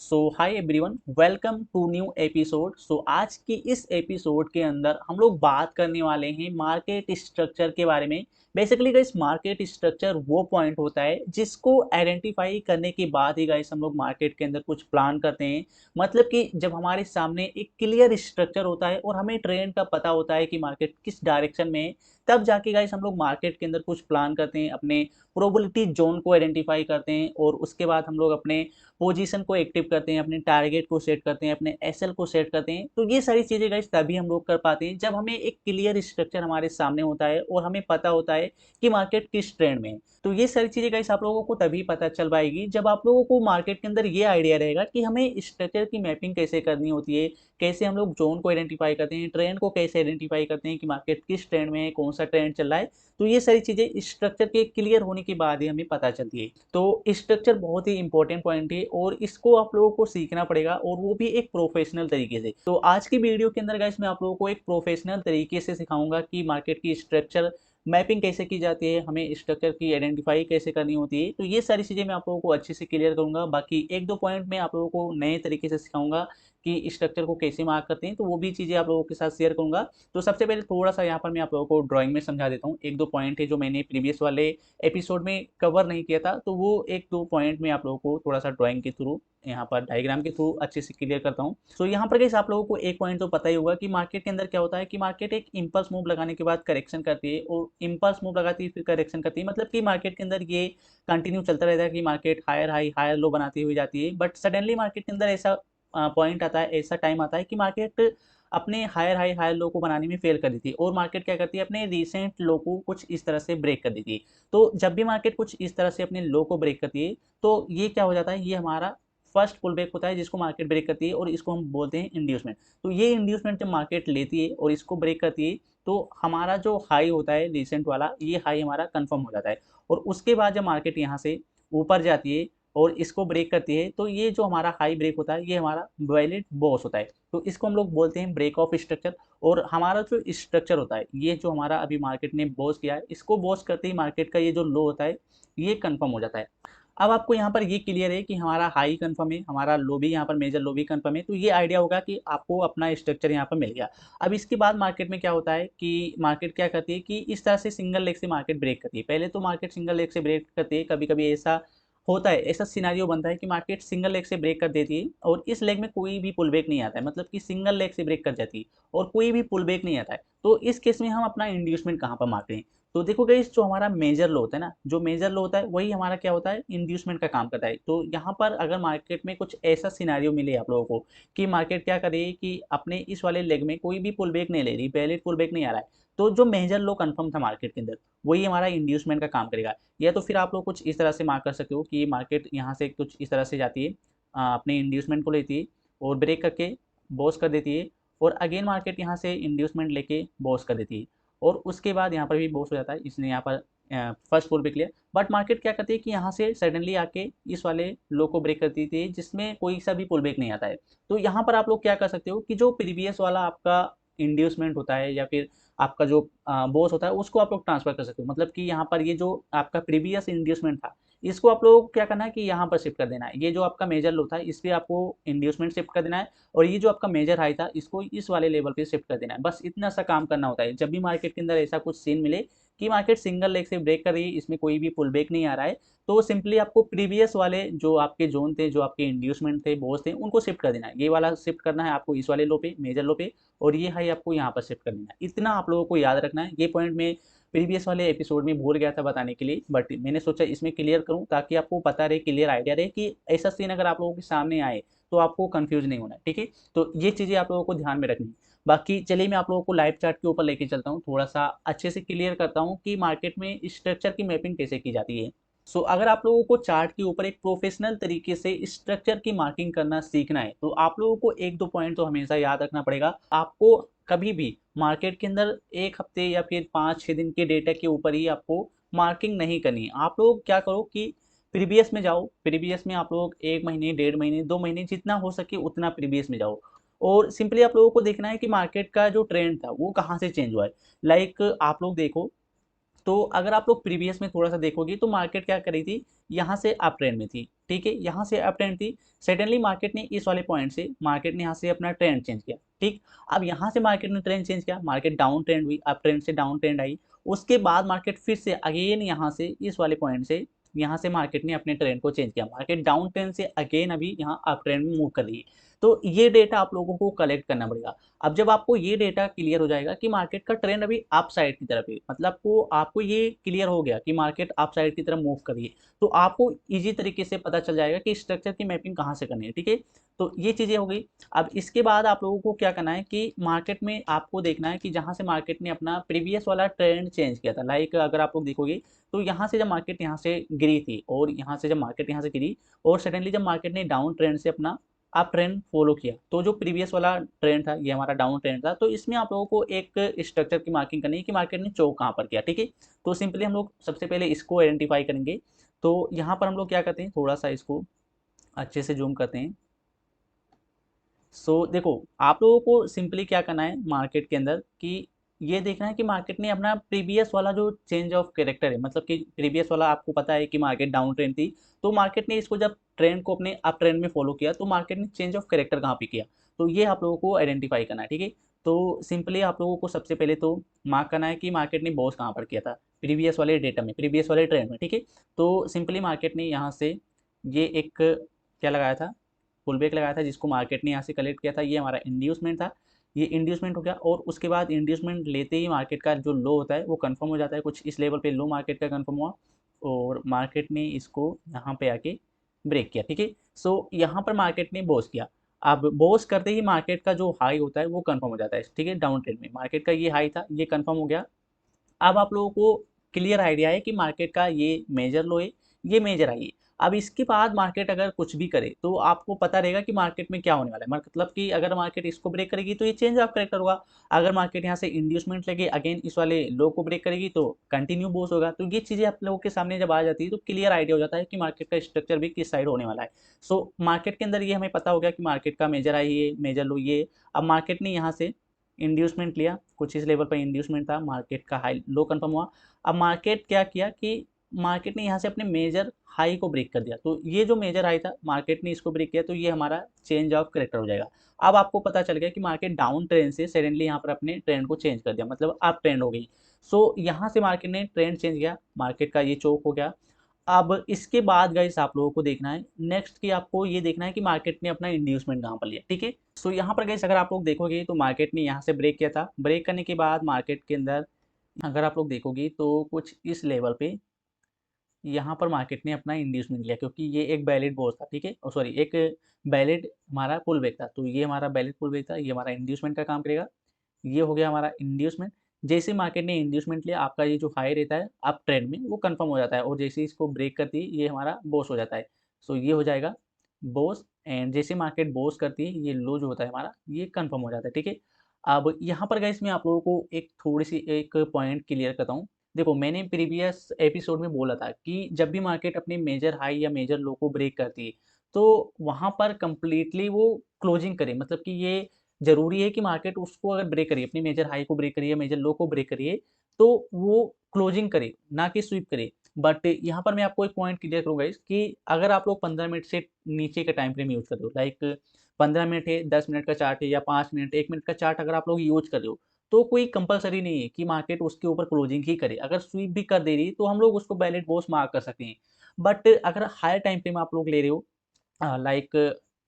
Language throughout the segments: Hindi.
So hi everyone, welcome to new episode. आज की इस एपिसोड के अंदर हम लोग बात करने वाले हैं मार्केट स्ट्रक्चर के बारे में। बेसिकली गाइस, मार्केट स्ट्रक्चर वो पॉइंट होता है जिसको आइडेंटिफाई करने के बाद ही गाइस हम लोग मार्केट के अंदर कुछ प्लान करते हैं। मतलब कि जब हमारे सामने एक क्लियर स्ट्रक्चर होता है और हमें ट्रेंड का पता होता है कि मार्केट किस डायरेक्शन में है, तब जाके गाइस हम लोग मार्केट के अंदर कुछ प्लान करते हैं, अपने प्रोबेबिलिटी जोन को आइडेंटिफाई करते हैं और उसके बाद हम लोग अपने पोजीशन को एक्टिव करते हैं, अपने टारगेट को सेट करते हैं, अपने एसएल को सेट करते हैं। तो ये सारी चीज़ें गाइस तभी हम लोग कर पाते हैं जब हमें एक क्लियर स्ट्रक्चर हमारे सामने होता है और हमें पता होता है कि मार्केट किस ट्रेंड में है। तो ये सारी चीज़ें गाइस आप लोगों को तभी पता चल पाएगी जब आप लोगों को मार्केट के अंदर ये आइडिया रहेगा कि हमें स्ट्रक्चर की मैपिंग कैसे करनी होती है, कैसे हम लोग जोन को आइडेंटिफाई करते हैं, ट्रेंड को कैसे आइडेंटिफाई करते हैं कि मार्केट किस ट्रेंड में है, कौन सा ट्रेंड चल रहा है। तो ये सारी चीज़ें स्ट्रक्चर के क्लियर होने के बाद ही हमें पता चलती है। तो स्ट्रक्चर बहुत ही इंपॉर्टेंट पॉइंट है और इसको आप लोगों को सीखना पड़ेगा और वो भी एक प्रोफेशनल तरीके से। तो आज की वीडियो के अंदर गाइस मैं आप लोगों को एक प्रोफेशनल तरीके से सिखाऊंगा कि मार्केट की स्ट्रक्चर मैपिंग कैसे की जाती है, हमें स्ट्रक्चर की आइडेंटिफाई कैसे करनी होती है। तो ये सारी चीज़ें मैं आप लोगों को अच्छे से क्लियर करूंगा। बाकी एक दो पॉइंट मैं आप लोगों को नए तरीके से सिखाऊंगा कि स्ट्रक्चर को कैसे मार्क करते हैं, तो वो भी चीज़ें आप लोगों के साथ शेयर करूंगा। तो सबसे पहले थोड़ा सा यहाँ पर मैं आप लोगों को ड्राइंग में समझा देता हूँ। एक दो पॉइंट है जो मैंने प्रीवियस वाले एपिसोड में कवर नहीं किया था, तो वो एक दो पॉइंट में आप लोगों को थोड़ा सा ड्राइंग के थ्रू, यहाँ पर डायग्राम के थ्रू अच्छे से क्लियर करता हूँ। सो यहाँ पर गाइस आप लोगों को एक पॉइंट तो पता ही होगा कि मार्केट के अंदर क्या होता है कि मार्केट एक इंपल्स मूव लगाने के बाद करेक्शन करती है और इंपल्स मूव लगाती है फिर करेक्शन करती है। मतलब कि मार्केट के अंदर ये कंटिन्यू चलता रहता है कि market higher high higher low बनाती हुई जाती है। बट सडनली मार्केट के अंदर ऐसा पॉइंट आता है, ऐसा टाइम आता है कि मार्केट अपने हायर हाई हायर लो को बनाने में फेल कर देती है और मार्केट क्या करती है, अपने रीसेंट लो को कुछ इस तरह से ब्रेक कर देती है। तो जब भी मार्केट कुछ इस तरह से अपने लो को ब्रेक करती है तो ये क्या हो जाता है, ये हमारा फर्स्ट पुल बैक होता है जिसको मार्केट ब्रेक करती है और इसको हम बोलते हैं इंड्यूसमेंट। तो ये इंड्यूसमेंट जब मार्केट लेती है और इसको ब्रेक करती है तो हमारा जो हाई होता है रिसेंट वाला, ये हाई हमारा कंफर्म हो जाता है। और उसके बाद जब मार्केट यहाँ से ऊपर जाती है और इसको ब्रेक करती है तो ये जो हमारा हाई ब्रेक होता है ये हमारा वैलिड बॉस होता है। तो इसको हम लोग बोलते हैं ब्रेक ऑफ स्ट्रक्चर। और हमारा जो स्ट्रक्चर होता है, ये जो हमारा अभी मार्केट ने बॉस किया है, इसको बॉस करते ही मार्केट का ये जो लो होता है ये कंफर्म हो जाता है। अब आपको यहाँ पर ये क्लियर है कि हमारा हाई कंफर्म है, हमारा लो भी यहाँ पर मेजर लो भी कंफर्म है। तो ये आइडिया होगा कि आपको अपना स्ट्रक्चर यहाँ पर मिल गया। अब इसके बाद मार्केट में क्या होता है कि मार्केट क्या करती है कि इस तरह से सिंगल लेग से मार्केट ब्रेक करती है। पहले तो मार्केट सिंगल लेग से ब्रेक करती है, कभी कभी ऐसा होता है, ऐसा सिनारियो बनता है कि मार्केट सिंगल लेग से ब्रेक कर देती है और इस लेग में कोई भी पुल बैक नहीं आता है। मतलब कि सिंगल लेग से ब्रेक कर जाती है और कोई भी पुल बैक नहीं आता है। तो इस केस में हम अपना इंड्यूसमेंट कहाँ पर मारते हैं? तो देखो गाइस, जो हमारा मेजर लो होता है ना, जो मेजर लो होता है वही हमारा क्या होता है, इंड्यूसमेंट का काम करता है। तो यहाँ पर अगर मार्केट में कुछ ऐसा सिनारियो मिले आप लोगों को कि मार्केट क्या करे कि अपने इस वाले लेग में कोई भी पुल बैक नहीं ले रही, वैलिड पुल बैक नहीं आ रहा है, तो जो मेजर लो कंफर्म था मार्केट के अंदर वही हमारा इंड्यूसमेंट का काम करेगा। या तो फिर आप लोग कुछ इस तरह से मार्क कर सकते हो कि मार्केट यहाँ से कुछ इस तरह से जाती है, अपने इंड्यूसमेंट को लेती है और ब्रेक करके बॉस कर देती है और अगेन मार्केट यहाँ से इंड्यूसमेंट लेके बॉस कर देती है और उसके बाद यहाँ पर भी बॉस हो जाता है। इसने यहाँ पर फर्स्ट फ्लोर पे क्लियर। बट मार्केट क्या करती है कि यहाँ से सडनली आके इस वाले लो को ब्रेक कर देती है जिसमें कोई सा भी पुल बैक नहीं आता है। तो यहाँ पर आप लोग क्या कर सकते हो कि जो प्रीवियस वाला आपका इंड्यूसमेंट होता है या फिर आपका जो बॉस होता है उसको आप लोग ट्रांसफर कर सकते हो। मतलब कि यहाँ पर ये जो आपका प्रीवियस इंड्यूसमेंट था इसको आप लोगों को क्या करना है कि यहाँ पर शिफ्ट कर देना है। ये जो आपका मेजर लो था इस पर आपको इंड्यूसमेंट शिफ्ट कर देना है और ये जो आपका मेजर हाई था इसको इस वाले लेवल पे शिफ्ट कर देना है। बस इतना सा काम करना होता है। जब भी मार्केट के अंदर ऐसा कुछ सीन मिले कि मार्केट सिंगल लेग से ब्रेक कर रही है, इसमें कोई भी पुल बैक नहीं आ रहा है, तो सिंपली आपको प्रीवियस वाले जो आपके जोन थे, जो आपके इंड्यूसमेंट थे, बॉस थे, उनको शिफ्ट कर देना है। ये वाला शिफ्ट करना है आपको इस वाले लो पे, मेजर लो पे, और ये हाई आपको यहाँ पर शिफ्ट कर देना है। इतना आप लोगों को याद रखना है। ये पॉइंट में प्रीवियस वाले एपिसोड में भूल गया था बताने के लिए, बट मैंने सोचा इसमें क्लियर करूं ताकि आपको पता रहे, क्लियर आइडिया रहे कि ऐसा सीन अगर आप लोगों के सामने आए तो आपको कंफ्यूज नहीं होना। ठीक है, तो ये चीज़ें आप लोगों को ध्यान में रखनी है। बाकी चलिए मैं आप लोगों को लाइव चार्ट के ऊपर लेके चलता हूँ, थोड़ा सा अच्छे से क्लियर करता हूँ कि मार्केट में स्ट्रक्चर की मैपिंग कैसे की जाती है। अगर आप लोगों को चार्ट के ऊपर एक प्रोफेशनल तरीके से स्ट्रक्चर की मार्किंग करना सीखना है तो आप लोगों को एक दो पॉइंट तो हमेशा याद रखना पड़ेगा। आपको कभी भी मार्केट के अंदर एक हफ्ते या फिर 5-6 दिन के डेटा के ऊपर ही आपको मार्किंग नहीं करनी है। आप लोग क्या करो कि प्रीवियस में जाओ, प्रीवियस में आप लोग 1 महीने, 1.5 महीने, 2 महीने, जितना हो सके उतना प्रीवियस में जाओ और सिंपली आप लोगों को देखना है कि मार्केट का जो ट्रेंड था वो कहाँ से चेंज हुआ है। लाइक आप लोग देखो, तो अगर आप लोग प्रीवियस में थोड़ा सा देखोगे तो मार्केट क्या करी थी, यहाँ से अप ट्रेंड में थी, ठीक है, यहाँ से अप ट्रेंड थी, सडनली मार्केट ने इस वाले पॉइंट से मार्केट ने यहाँ से अपना ट्रेंड चेंज किया, ठीक। अब यहाँ से मार्केट ने ट्रेंड चेंज किया, मार्केट डाउन ट्रेंड हुई, अप ट्रेंड से डाउन ट्रेंड आई, उसके बाद मार्केट फिर से अगेन यहाँ से इस वाले पॉइंट से यहाँ से मार्केट ने अपने ट्रेंड को चेंज किया, मार्केट डाउन ट्रेंड से अगेन अभी यहाँ अप ट्रेंड में मूव कर रही है। तो ये डेटा आप लोगों को कलेक्ट करना पड़ेगा। अब जब आपको ये डेटा क्लियर हो जाएगा कि मार्केट का ट्रेंड अभी अप साइड की तरफ है, मतलब को आपको ये क्लियर हो गया कि मार्केट अप साइड की तरफ मूव कर रही है, तो आपको इजी तरीके से पता चल जाएगा कि स्ट्रक्चर की मैपिंग कहाँ से करनी है, ठीक है। तो ये चीज़ें हो गई। अब इसके बाद आप लोगों को क्या करना है कि मार्केट में आपको देखना है कि जहाँ से मार्केट ने अपना प्रीवियस वाला ट्रेंड चेंज किया था, लाइक अगर आप लोग देखोगे तो यहाँ से जब मार्केट यहाँ से गिरी थी और यहाँ से जब मार्केट यहाँ से गिरी और सडनली जब मार्केट ने डाउन ट्रेंड से अपना अप ट्रेंड फॉलो किया, तो जो प्रीवियस वाला ट्रेंड था ये हमारा डाउन ट्रेंड था, तो इसमें आप लोगों को एक स्ट्रक्चर की मार्किंग करनी है कि मार्केट ने चौक कहाँ पर किया, ठीक है। तो सिंपली हम लोग सबसे पहले इसको आइडेंटिफाई करेंगे। तो यहाँ पर हम लोग क्या करते हैं, थोड़ा सा इसको अच्छे से जूम करते हैं। देखो आप लोगों को सिंपली क्या करना है मार्केट के अंदर कि ये देखना है कि मार्केट ने अपना प्रीवियस वाला जो चेंज ऑफ कैरेक्टर है, मतलब कि प्रीवियस वाला आपको पता है कि मार्केट डाउन ट्रेंड थी, तो मार्केट ने इसको जब ट्रेंड को अपने अप ट्रेंड में फॉलो किया तो मार्केट ने चेंज ऑफ कैरेक्टर कहाँ पे किया, तो ये आप लोगों को आइडेंटिफाई करना है, ठीक है। तो सिंपली आप लोगों को सबसे पहले तो मार्क करना है कि मार्केट ने बॉस कहाँ पर किया था, प्रीवियस वाले डेटा में, प्रीवियस वाले ट्रेंड में, ठीक है। तो सिंपली मार्केट ने यहाँ से ये एक क्या लगाया था, पुल बैक लगाया था, जिसको मार्केट ने यहाँ से कलेक्ट किया था, ये हमारा इंड्यूसमेंट था, ये इंड्यूसमेंट हो गया। और उसके बाद इंड्यूसमेंट लेते ही मार्केट का जो लो होता है वो कंफर्म हो जाता है, कुछ इस लेवल पे लो मार्केट का कंफर्म हुआ और मार्केट ने इसको यहाँ पे आके ब्रेक किया, ठीक है। यहाँ पर मार्केट ने बॉस किया, अब बॉस करते ही मार्केट का जो हाई होता है वो कंफर्म हो जाता है, ठीक है। डाउन ट्रेंड में मार्केट का ये हाई था, ये कंफर्म हो गया। अब आप लोगों को क्लियर आइडिया है कि मार्केट का ये मेजर लो है, ये मेजर हाई है। अब इसके बाद मार्केट अगर कुछ भी करे तो आपको पता रहेगा कि मार्केट में क्या होने वाला है, मतलब कि अगर मार्केट इसको ब्रेक करेगी तो ये चेंज ऑफ करेक्टर होगा, अगर मार्केट यहाँ से इंड्यूसमेंट लेके अगेन इस वाले लो को ब्रेक करेगी तो कंटिन्यू बोस होगा। तो ये चीज़ें आप लोगों के सामने जब आ जाती है तो क्लियर आइडिया हो जाता है कि मार्केट का स्ट्रक्चर भी किस साइड होने वाला है। मार्केट के अंदर ये हमें पता हो गया कि मार्केट का मेजर हाई है, मेजर लो ये। अब मार्केट ने यहाँ से इंड्यूसमेंट लिया, कुछ इस लेवल पर इंड्यूसमेंट था, मार्केट का हाई लो कंफर्म हुआ। अब मार्केट क्या किया कि मार्केट ने यहाँ से अपने मेजर हाई को ब्रेक कर दिया, तो ये जो मेजर हाई था मार्केट ने इसको ब्रेक किया, तो ये हमारा चेंज ऑफ करेक्टर हो जाएगा। अब आपको पता चल गया कि मार्केट डाउन ट्रेंड से सडनली यहाँ पर अपने ट्रेंड को चेंज कर दिया, मतलब अप ट्रेंड हो गई। यहाँ से मार्केट ने ट्रेंड चेंज किया, मार्केट का ये चौक हो गया। अब इसके बाद गाइस आप लोगों को देखना है नेक्स्ट कि आपको ये देखना है कि मार्केट ने अपना इंड्यूसमेंट कहाँ पर लिया, ठीक है। यहाँ पर गाइस अगर आप लोग देखोगे तो मार्केट ने यहाँ से ब्रेक किया था, ब्रेक करने के बाद मार्केट के अंदर अगर आप लोग देखोगे तो कुछ इस लेवल पे यहाँ पर मार्केट ने अपना इंड्यूसमेंट लिया, क्योंकि ये एक वैलिड बॉस था, ठीक है, सॉरी एक वैलिड हमारा पुल बैक था, तो ये हमारा वैलिड पुल बैक था, ये हमारा इंड्यूसमेंट का काम करेगा। ये हो गया हमारा इंड्यूसमेंट। जैसे मार्केट ने इंड्यूसमेंट लिया आपका ये जो हाई रहता है अप ट्रेंड में वो कंफर्म हो जाता है, और जैसे इसको ब्रेक करती है ये हमारा बॉस हो जाता है। ये हो जाएगा बॉस, एंड जैसे मार्केट बॉस करती है ये लो जो होता है हमारा ये कंफर्म हो जाता है, ठीक है। अब यहाँ पर गाइस मैं आप लोगों को एक थोड़ी सी एक पॉइंट क्लियर करता हूँ। देखो मैंने प्रीवियस एपिसोड में बोला था कि जब भी मार्केट अपने मेजर हाई या मेजर लो को ब्रेक करती है तो वहाँ पर कंप्लीटली वो क्लोजिंग करे, मतलब कि ये ज़रूरी है कि मार्केट उसको अगर ब्रेक करिए, अपनी मेजर हाई को ब्रेक करिए, मेजर लो को ब्रेक करिए, तो वो क्लोजिंग करे, ना कि स्वीप करे। बट यहाँ पर मैं आपको एक पॉइंट क्लियर करूँगा इस कि अगर आप लोग 15 मिनट से नीचे का टाइम फ्रेम यूज़ कर रहे हो, लाइक 15 मिनट है, 10 मिनट का चार्ट है या 5 मिनट, 1 मिनट का चार्ट अगर आप लोग यूज़ कर रहे हो, तो कोई कंपल्सरी नहीं है कि मार्केट उसके ऊपर क्लोजिंग ही करे। अगर स्वीप भी कर दे रही है तो हम लोग उसको वैलिड बॉस मार्क कर सकते हैं। बट अगर हायर टाइम फ्रेम आप लोग ले रहे हो, लाइक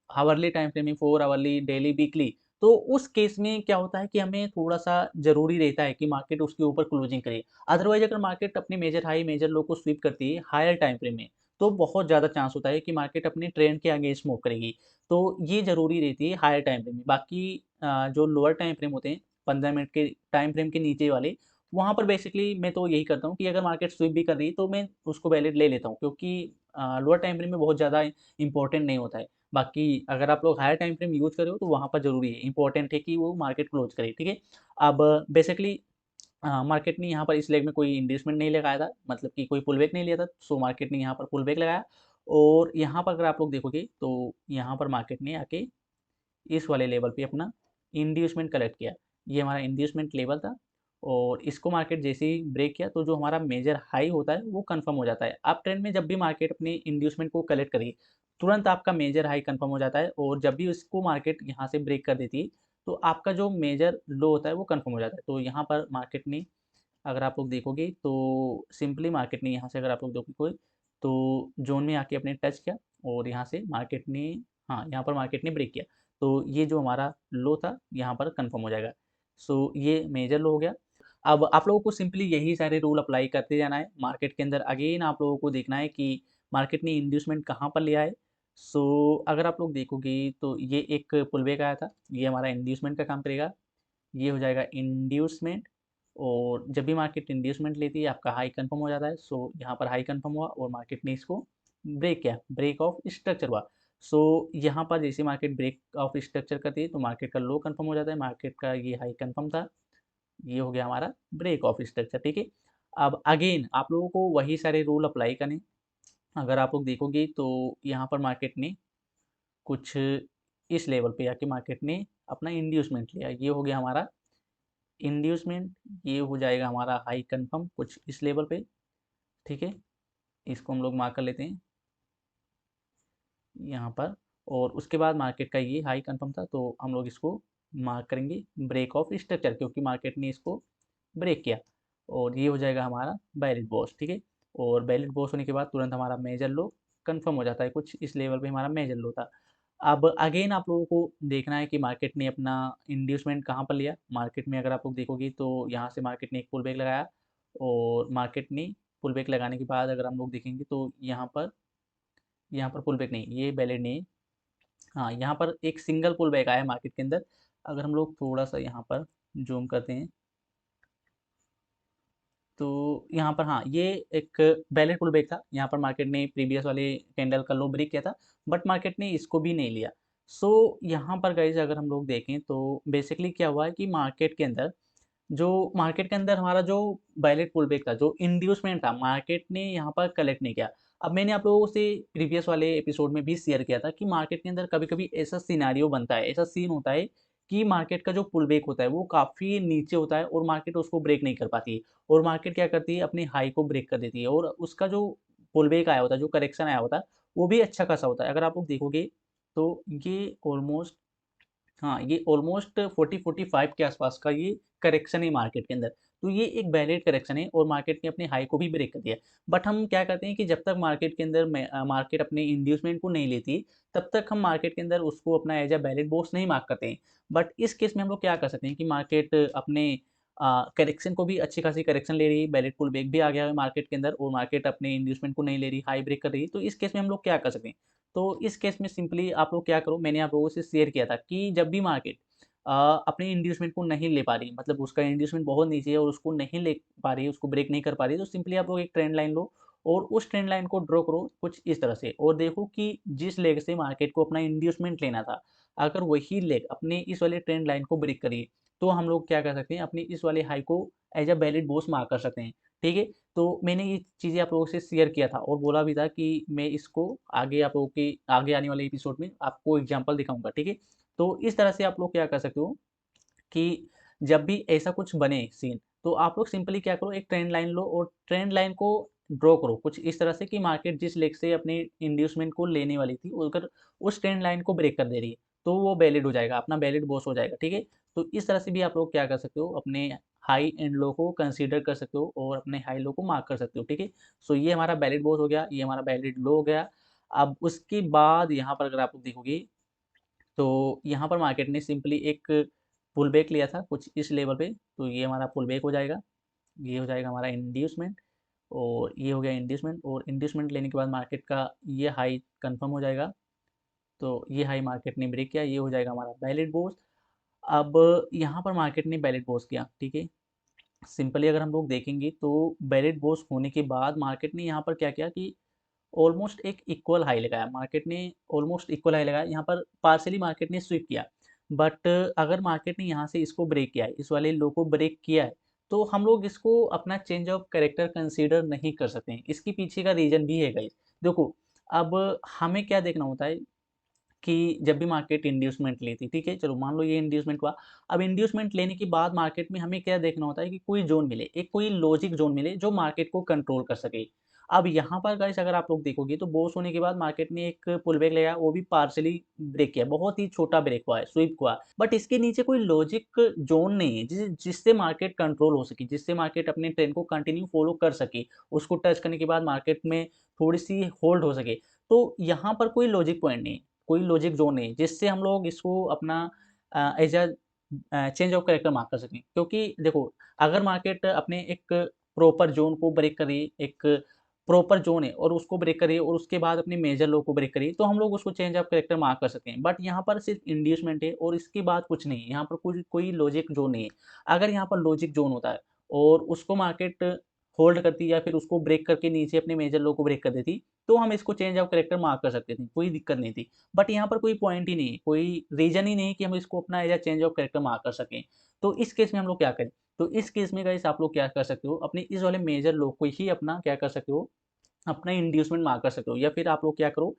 हावरली टाइम फ्रेम में 4 आवरली, डेली, वीकली, तो उस केस में क्या होता है कि हमें थोड़ा-सा ज़रूरी रहता है कि मार्केट उसके ऊपर क्लोजिंग करे। अदरवाइज़ अगर मार्केट अपनी मेजर हाई, मेजर लो को स्वीप करती है हायर टाइम फ्रेम में, तो बहुत ज़्यादा चांस होता है कि मार्केट अपने ट्रेंड के अगेंस्ट मूव करेगी। तो ये ज़रूरी रहती है हायर टाइम फ्रेम में। बाकी जो लोअर टाइम फ्रेम होते हैं, 15 मिनट के टाइम फ्रेम के नीचे वाले, वहाँ पर बेसिकली मैं तो यही करता हूँ कि अगर मार्केट स्वीप भी कर रही है तो मैं उसको वैलिड ले लेता हूँ, क्योंकि लोअर टाइम फ्रेम में बहुत ज़्यादा इम्पोर्टेंट नहीं होता है। बाकी अगर आप लोग हायर टाइम फ्रेम यूज़ कर रहे हो तो वहाँ पर ज़रूरी है, इम्पोर्टेंट है कि वो मार्केट क्लोज़ करे, ठीक है। अब बेसिकली मार्केट ने यहाँ पर इस लेग में कोई इंड्यूसमेंट नहीं लगाया था, मतलब कि कोई पुल बैक नहीं लिया था, मार्केट ने यहाँ पर पुल बैक लगाया। और यहाँ पर अगर आप लोग देखोगे तो यहाँ पर मार्केट ने आके इस वाले लेवल पे अपना इंड्यूसमेंट कलेक्ट किया, ये हमारा इंड्यूसमेंट लेवल था। और इसको मार्केट जैसे ही ब्रेक किया तो जो हमारा मेजर हाई होता है वो कंफर्म हो जाता है। अप ट्रेंड में जब भी मार्केट अपनी इंड्यूसमेंट को कलेक्ट करेगी तुरंत आपका मेजर हाई कंफर्म हो जाता है, और जब भी इसको मार्केट यहाँ से ब्रेक कर देती है तो आपका जो मेजर लो होता है वो कंफर्म हो जाता है। तो यहाँ पर मार्केट ने, अगर आप लोग देखोगे तो सिंपली मार्केट ने यहाँ से, अगर आप लोग देखोगे तो जोन में आके अपने टच किया और यहाँ से मार्केट ने, हाँ यहाँ पर मार्केट ने ब्रेक किया, तो ये जो हमारा लो था यहाँ पर कंफर्म हो जाएगा। सो ये मेजर लो हो गया। अब आप लोगों को सिंपली यही सारे रूल अप्लाई करते जाना है मार्केट के अंदर। अगेन आप लोगों को देखना है कि मार्केट ने इंड्यूसमेंट कहाँ पर लिया है। सो अगर आप लोग देखोगे तो ये एक पुल बैक आया था, ये हमारा इंड्यूसमेंट का काम करेगा, ये हो जाएगा इंड्यूसमेंट। और जब भी मार्केट इंड्यूसमेंट लेती है आपका हाई कंफर्म हो जाता है। सो यहाँ पर हाई कंफर्म हुआ और मार्केट ने इसको ब्रेक किया, ब्रेक ऑफ स्ट्रक्चर हुआ। सो यहाँ पर जैसे मार्केट ब्रेक ऑफ स्ट्रक्चर करती है तो मार्केट का लो कंफर्म हो जाता है, मार्केट का ये हाई कंफर्म था, ये हो गया हमारा ब्रेक ऑफ स्ट्रक्चर, ठीक है। अब अगेन आप लोगों को वही सारे रूल अप्लाई करने। अगर आप लोग देखोगे तो यहाँ पर मार्केट ने कुछ इस लेवल पे आके मार्केट ने अपना इंड्यूसमेंट लिया, ये हो गया हमारा इंड्यूसमेंट, ये हो जाएगा हमारा हाई कंफर्म कुछ इस लेवल पे, ठीक है। इसको हम लोग मार्क कर लेते हैं यहाँ पर। और उसके बाद मार्केट का ये हाई कंफर्म था तो हम लोग इसको मार्क करेंगे ब्रेक ऑफ स्ट्रक्चर, क्योंकि मार्केट ने इसको ब्रेक किया। और ये हो जाएगा हमारा वैलिड बॉस, ठीक है। और वैलिड बॉस होने के बाद तुरंत हमारा मेजर लो कंफर्म हो जाता है, कुछ इस लेवल पे हमारा मेजर लो था। अब अगेन आप लोगों को देखना है कि मार्केट ने अपना इंड्यूसमेंट कहाँ पर लिया। मार्केट में अगर आप लोग देखोगे तो यहाँ से मार्केट ने एक पुल बैक लगाया, और मार्केट ने पुल बैक लगाने के बाद अगर हम लोग देखेंगे तो यहाँ पर पुल बैक नहीं, ये वैलिड नहीं। हाँ यहाँ पर एक सिंगल पुल बैक आया मार्केट के अंदर। अगर हम लोग थोड़ा सा यहाँ पर जूम करते हैं तो यहाँ पर, हाँ ये एक वैलिड पुल बैक था। यहाँ पर मार्केट ने प्रीवियस वाले कैंडल का लो ब्रेक किया था, बट मार्केट ने इसको भी नहीं लिया। सो यहाँ पर गाइज अगर हम लोग देखें तो बेसिकली क्या हुआ है कि मार्केट के अंदर हमारा जो वैलिड पुल बैक था, जो इंड्यूसमेंट था, मार्केट ने यहाँ पर कलेक्ट नहीं किया। अब मैंने आप लोगों से प्रीवियस वाले एपिसोड में भी शेयर किया था कि मार्केट के अंदर कभी कभी ऐसा सिनारियो बनता है, ऐसा सीन होता है कि मार्केट का जो पुल बैक होता है वो काफ़ी नीचे होता है और मार्केट उसको ब्रेक नहीं कर पाती है। और मार्केट क्या करती है, अपनी हाई को ब्रेक कर देती है, और उसका जो पुल बैक आया होता है, जो करेक्शन आया होता है, वो भी अच्छा खासा होता है। अगर आप लोग देखोगे तो ये ऑलमोस्ट, हाँ ये ऑलमोस्ट 40-45 के आसपास का ये करेक्शन है मार्केट के अंदर। तो ये एक वैलिड करेक्शन है और मार्केट ने अपने हाई को भी ब्रेक कर दिया। बट हम क्या करते हैं कि जब तक मार्केट के अंदर मार्केट अपने इंड्यूसमेंट को नहीं लेती तब तक हम मार्केट के अंदर उसको अपना एज अ वैलिड बॉस नहीं मार्क करते हैं। बट इस केस में हम लोग क्या कर सकते हैं कि मार्केट अपने करेक्शन को भी अच्छी खासी करेक्शन ले रही है, वैलिड पुल बैक भी आ गया है मार्केट के अंदर, और मार्केट अपने इंड्यूसमेंट को नहीं ले रही, हाई ब्रेक कर रही है। तो इस केस में हम लोग क्या कर सकते हैं, तो इस केस में सिंपली आप लोग क्या करो, मैंने आप लोगों से शेयर किया था कि जब भी मार्केट अपने इंड्यूसमेंट को नहीं ले पा रही, मतलब उसका इंड्यूसमेंट बहुत नीचे है और उसको नहीं ले पा रही, उसको ब्रेक नहीं कर पा रही, तो सिंपली आप लोग एक ट्रेंड लाइन लो और उस ट्रेंड लाइन को ड्रॉ करो कुछ इस तरह से, और देखो कि जिस लेग से मार्केट को अपना इंड्यूसमेंट लेना था, अगर वही लेग अपने इस वाले ट्रेंड लाइन को ब्रेक करिए तो हम लोग क्या कर सकते हैं, अपनी इस वाले हाई को as a valid boss mark कर सकते हैं, ठीक है। तो मैंने ये चीज़ें आप लोगों से शेयर किया था और बोला भी था कि मैं इसको आगे आप लोगों के आगे आने वाले एपिसोड में आपको एग्जांपल दिखाऊंगा, ठीक है। तो इस तरह से आप लोग क्या कर सकते हो कि जब भी ऐसा कुछ बने सीन तो आप लोग सिंपली क्या करो, एक ट्रेंड लाइन लो और ट्रेंड लाइन को ड्रॉ करो कुछ इस तरह से कि मार्केट जिस लेग से अपने इंड्यूसमेंट को लेने वाली थी अगर उस ट्रेंड लाइन को ब्रेक कर दे रही है तो वो वैलिड हो जाएगा, अपना वैलिड बॉस हो जाएगा, ठीक है। तो इस तरह से भी आप लोग क्या कर सकते हो, अपने हाई एंड लो को कंसीडर कर सकते हो और अपने हाई लो को मार्क कर सकते हो, ठीक है। सो ये हमारा वैलिड बॉस हो गया, ये हमारा वैलिड लो हो गया। अब उसके बाद यहाँ पर अगर आप लोग देखोगे तो यहाँ पर मार्केट ने सिंपली एक पुल बैक लिया था कुछ इस लेवल पे, तो ये हमारा पुल बैक हो जाएगा, ये हो जाएगा हमारा इंड्यूसमेंट, और ये हो गया इंड्यूसमेंट, और इंड्यूसमेंट लेने के बाद मार्केट का ये हाई कंफर्म हो जाएगा। तो ये हाई मार्केट ने ब्रेक किया, ये हो जाएगा हमारा वैलिड बॉस। अब यहाँ पर मार्केट ने वैलिड बॉस किया, ठीक है। सिंपली अगर हम लोग देखेंगे तो वैलिड बॉस होने के बाद मार्केट ने यहाँ पर क्या किया कि ऑलमोस्ट एक इक्वल हाई लगाया, मार्केट ने ऑलमोस्ट इक्वल हाई लगाया, यहाँ पर पार्सली मार्केट ने स्विप किया। बट अगर मार्केट ने यहाँ से इसको ब्रेक किया है, इस वाले लो को ब्रेक किया है, तो हम लोग इसको अपना चेंज ऑफ कैरेक्टर कंसीडर नहीं कर सकते हैं। इसके पीछे का रीजन भी है गाइस, देखो अब हमें क्या देखना होता है कि जब भी मार्केट इंड्यूसमेंट लेती, ठीक है, चलो मान लो ये इंड्यूसमेंट हुआ। अब इंड्यूसमेंट लेने के बाद मार्केट में हमें क्या देखना होता है कि कोई जोन मिले, एक कोई लॉजिक जोन मिले जो मार्केट को कंट्रोल कर सके। अब यहाँ पर गाइस अगर आप लोग देखोगे तो बोस होने के बाद मार्केट ने एक पुल बैक लिया, वो भी पार्शियली ब्रेक किया, बहुत ही छोटा ब्रेक हुआ है, स्वीप हुआ, बट इसके नीचे कोई लॉजिक जोन नहीं है जिससे मार्केट कंट्रोल हो सके, जिससे मार्केट अपने ट्रेंड को कंटिन्यू फॉलो कर सके, उसको टच करने के बाद मार्केट में थोड़ी सी होल्ड हो सके। तो यहाँ पर कोई लॉजिक पॉइंट नहीं है, कोई लॉजिक जोन नहीं, जिससे हम लोग इसको अपना as a change of character mark कर सकें। क्योंकि देखो, अगर मार्केट अपने एक प्रॉपर जोन को ब्रेक कर रही है, एक प्रॉपर जोन है और उसको ब्रेक कर रही है और उसके बाद अपने मेजर लो को ब्रेक करिए, तो हम लोग उसको चेंज ऑफ कैरेक्टर मार्क कर सकते हैं। बट यहाँ पर सिर्फ इंड्यूसमेंट है और इसके बाद कुछ नहीं है, यहाँ पर कुछ कोई लॉजिक जोन नहीं है। अगर यहाँ पर लॉजिक जोन होता है और उसको मार्केट होल्ड करती या फिर उसको ब्रेक करके नीचे अपने मेजर लो को ब्रेक कर देती, तो हम इसको चेंज ऑफ कैरेक्टर मार्क कर सकते थे, कोई दिक्कत नहीं थी। बट यहाँ पर कोई पॉइंट ही नहीं है, कोई रीज़न ही नहीं है कि हम इसको अपना as a change of character mark कर सकें। तो इस केस में हम लोग क्या करें? तो इस केस में गाइस आप लोग क्या कर सकते हो, अपने इस वाले मेजर लो को ही अपना क्या कर सकते हो, अपना इंड्यूसमेंट मार्क कर सकते हो। या फिर आप लोग क्या करो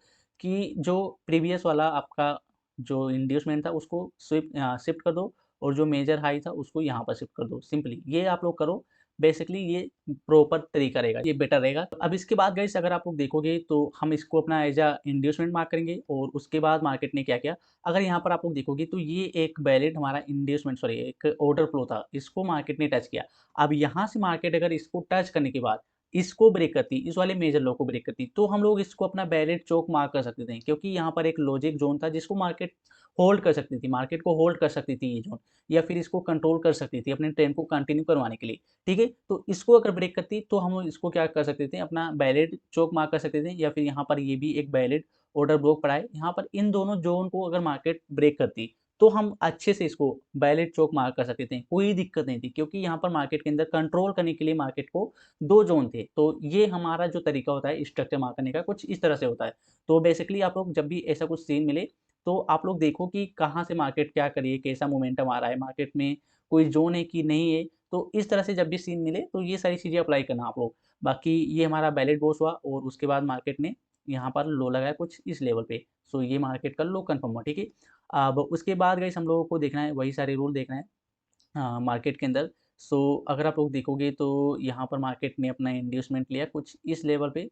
कि जो प्रीवियस वाला आपका जो इंड्यूसमेंट था उसको शिफ्ट कर दो और जो मेजर हाई था उसको यहाँ पर शिफ्ट कर दो, सिंपली ये आप लोग करो। बेसिकली ये प्रॉपर तरीका रहेगा, ये बेटर रहेगा। अब इसके बाद गाइस अगर आप लोग देखोगे तो हम इसको अपना एज अ इंड्यूसमेंट मार्क करेंगे और उसके बाद मार्केट ने क्या किया, अगर यहाँ पर आप लोग देखोगे तो ये एक वैलिड हमारा इंड्यूसमेंट, सॉरी एक ऑर्डर फ्लो था, इसको मार्केट ने टच किया। अब यहाँ से मार्केट अगर इसको टच करने के बाद इसको ब्रेक करती, इस वाले मेजर लो को ब्रेक करती, तो हम लोग इसको अपना वैलिड चोक मार्क कर सकते थे, क्योंकि यहाँ पर एक लॉजिक जोन था जिसको मार्केट होल्ड कर सकती थी, मार्केट को होल्ड कर सकती थी ये जोन, या फिर इसको कंट्रोल कर सकती थी अपने ट्रेंड को कंटिन्यू करवाने के लिए। ठीक है, तो इसको अगर ब्रेक करती तो हम इसको क्या कर सकते थे, अपना वैलिड चोक मार्क कर सकते थे, या फिर यहाँ पर ये भी एक वैलिड ऑर्डर ब्लॉक पड़ा है, यहाँ पर इन दोनों जोन को अगर मार्केट ब्रेक करती तो हम अच्छे से इसको वैलिड चोक मार्क कर सकते थे, कोई दिक्कत नहीं थी, क्योंकि यहाँ पर मार्केट के अंदर कंट्रोल करने के लिए मार्केट को 2 ज़ोन थे। तो ये हमारा जो तरीका होता है स्ट्रक्चर मार्क करने का, कुछ इस तरह से होता है। तो बेसिकली आप लोग जब भी ऐसा कुछ सीन मिले, तो आप लोग देखो कि कहाँ से मार्केट क्या कर रही है, कैसा मोमेंटम आ रहा है, मार्केट में कोई ज़ोन है कि नहीं है। तो इस तरह से जब भी सीन मिले, तो ये सारी चीज़ें अप्लाई करना आप लोग। बाकी ये हमारा वैलिड बॉस हुआ और उसके बाद मार्केट ने यहाँ पर लो लगाया कुछ इस लेवल पे। सो ये मार्केट का लो कन्फर्म हुआ, ठीक है। अब उसके बाद गाइस हम लोगों को देखना है, वही सारे रूल देखना है मार्केट के अंदर। सो अगर आप लोग देखोगे तो यहाँ पर मार्केट ने अपना इंड्यूसमेंट लिया कुछ इस लेवल पे।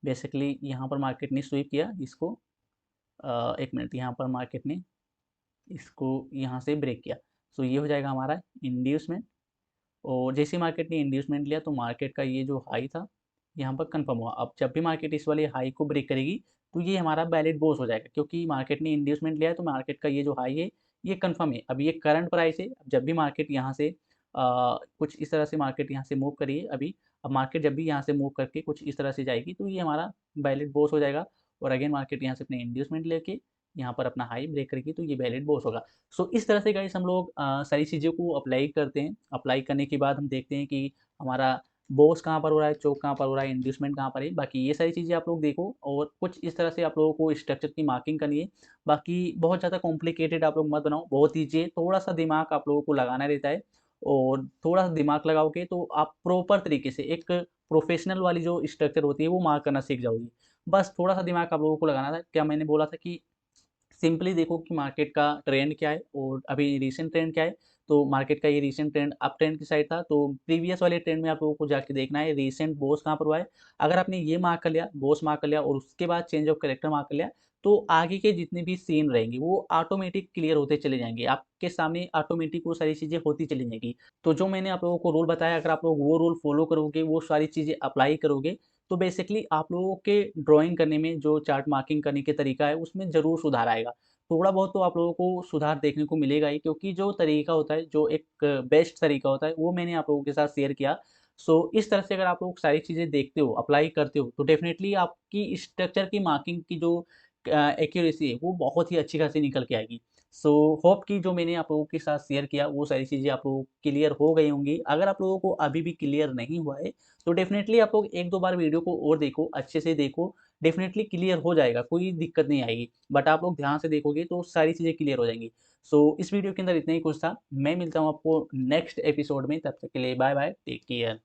बेसिकली यहाँ पर मार्केट ने स्वीप किया इसको, एक मिनट, यहाँ पर मार्केट ने इसको यहाँ से ब्रेक किया। सो ये हो जाएगा हमारा इंड्यूसमेंट। और जैसे मार्केट ने इंड्यूसमेंट लिया तो मार्केट का ये जो हाई था यहाँ पर कंफर्म हुआ। अब जब भी मार्केट इस वाले हाई को ब्रेक करेगी तो ये हमारा वैलिड बॉस हो जाएगा, क्योंकि मार्केट ने इंड्यूसमेंट लिया है तो मार्केट का ये जो हाई है ये कंफर्म है। अब ये करंट प्राइस है। अब जब भी मार्केट यहाँ से कुछ इस तरह से मार्केट यहाँ से मूव करिए अभी, अब मार्केट जब भी यहाँ से मूव करके कुछ इस तरह से जाएगी तो ये हमारा वैलिड बॉस हो जाएगा। और अगेन मार्केट यहाँ से अपने इंड्यूसमेंट लेके यहाँ पर अपना हाई ब्रेक करेगी तो ये वैलिड बॉस होगा। सो इस तरह से गाइस हम लोग सारी चीज़ों को अप्लाई करते हैं। अप्लाई करने के बाद हम देखते हैं कि हमारा बॉस कहाँ पर हो रहा है, चोक कहाँ पर हो रहा है, इंड्यूसमेंट कहाँ पर है। बाकी ये सारी चीज़ें आप लोग देखो और कुछ इस तरह से आप लोगों को स्ट्रक्चर की मार्किंग करनी है। बाकी बहुत ज़्यादा कॉम्प्लिकेटेड आप लोग मत बनाओ, बहुत ईजी है, थोड़ा सा दिमाग आप लोगों को लगाना रहता है। और थोड़ा सा दिमाग लगाओगे तो आप प्रॉपर तरीके से एक प्रोफेशनल वाली जो स्ट्रक्चर होती है वो मार्क करना सीख जाओगे। बस थोड़ा सा दिमाग आप लोगों को लगाना था। क्या मैंने बोला था कि सिंपली देखो कि मार्केट का ट्रेंड क्या है और अभी रीसेंट ट्रेंड क्या है। तो मार्केट का ये रीसेंट ट्रेंड अप ट्रेंड की साइड था, तो प्रीवियस वाले ट्रेंड में आप लोगों को जाके देखना है रीसेंट बॉस कहाँ पर हुआ है। अगर आपने ये मार्क कर लिया, बॉस मार्क कर लिया और उसके बाद चेंज ऑफ कैरेक्टर मार्क कर लिया, तो आगे के जितने भी सीन रहेंगे वो ऑटोमेटिक क्लियर होते चले जाएंगे, आपके सामने ऑटोमेटिक वो सारी चीज़ें होती चली जाएंगी। तो जो मैंने आप लोगों को रूल बताया, अगर आप लोग वो रूल फॉलो करोगे, वो सारी चीज़ें अप्लाई करोगे, तो बेसिकली आप लोगों के ड्राइंग करने में जो चार्ट मार्किंग करने के तरीका है उसमें ज़रूर सुधार आएगा। थोड़ा बहुत तो आप लोगों को सुधार देखने को मिलेगा ही, क्योंकि जो तरीका होता है, जो एक बेस्ट तरीका होता है, वो मैंने आप लोगों के साथ शेयर किया। सो इस तरह से अगर आप लोग सारी चीज़ें देखते हो, अप्लाई करते हो, तो डेफ़िनेटली आपकी स्ट्रक्चर की मार्किंग की जो एक्यूरेसी है, वो बहुत ही अच्छी खासी निकल के आएगी। सो होप कि जो मैंने आप लोगों के साथ शेयर किया, वो सारी चीज़ें आप लोगों को क्लियर हो गई होंगी। अगर आप लोगों को अभी भी क्लियर नहीं हुआ है, तो डेफ़िनेटली आप लोग 1-2 बार वीडियो को और देखो, अच्छे से देखो, डेफ़िनेटली क्लियर हो जाएगा, कोई दिक्कत नहीं आएगी। बट आप लोग ध्यान से देखोगे तो सारी चीज़ें क्लियर हो जाएँगी। सो इस वीडियो के अंदर इतना ही कुछ था। मैं मिलता हूँ आपको नेक्स्ट एपिसोड में, तब तक के लिए बाय बाय, टेक केयर।